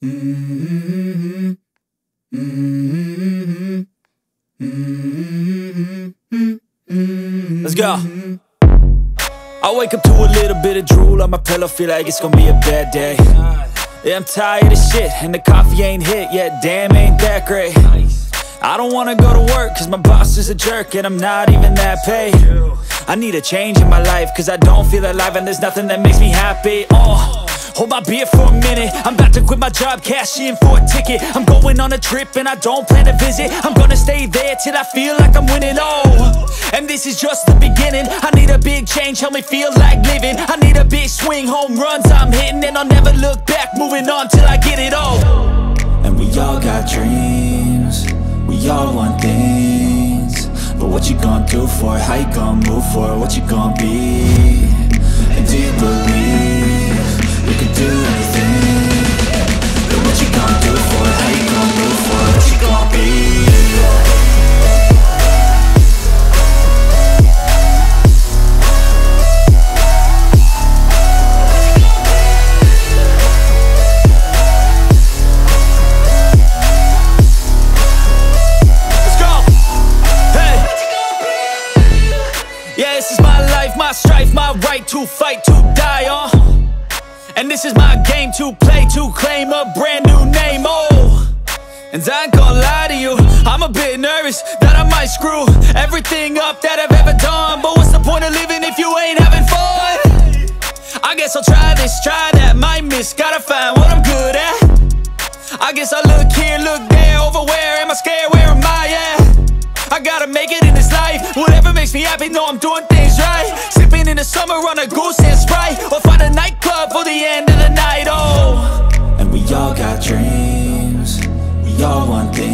Let's go. I wake up to a little bit of drool on my pillow, feel like it's gonna be a bad day. Yeah, I'm tired of shit, and the coffee ain't hit yet, damn, ain't that great. I don't wanna go to work, cause my boss is a jerk, and I'm not even that paid. I need a change in my life, cause I don't feel alive, and there's nothing that makes me happy. Hold my beer for a minute, I'm about to quit my job, cash in for a ticket. I'm going on a trip and I don't plan to visit. I'm gonna stay there till I feel like I'm winning, and this is just the beginning. I need a big change, help me feel like living. I need a big swing, home runs I'm hitting, and I'll never look back, moving on till I get it all. And we all got dreams, we all want things, but what you gonna do for it? How you gonna move for it? What you gonna be? And do you believe you can do anything? But what you gonna do for it? How you gonna move for it? What you gonna be? Let's go! Hey! Yeah, this is my life, my strife, my right to fight, to die on. And this is my game to play, to claim a brand new name, And I ain't gonna lie to you, I'm a bit nervous that I might screw everything up that I've ever done. But what's the point of living if you ain't having fun? I guess I'll try this, try that, might miss, gotta find what I'm good at. I guess I look here, look there, over where am I scared, where am I at? I gotta make it in this life, whatever makes me happy, know I'm doing things right. Sipping in the summer on a goose and Sprite, or find a nightclub for the end of the night, And we all got dreams, we all want things.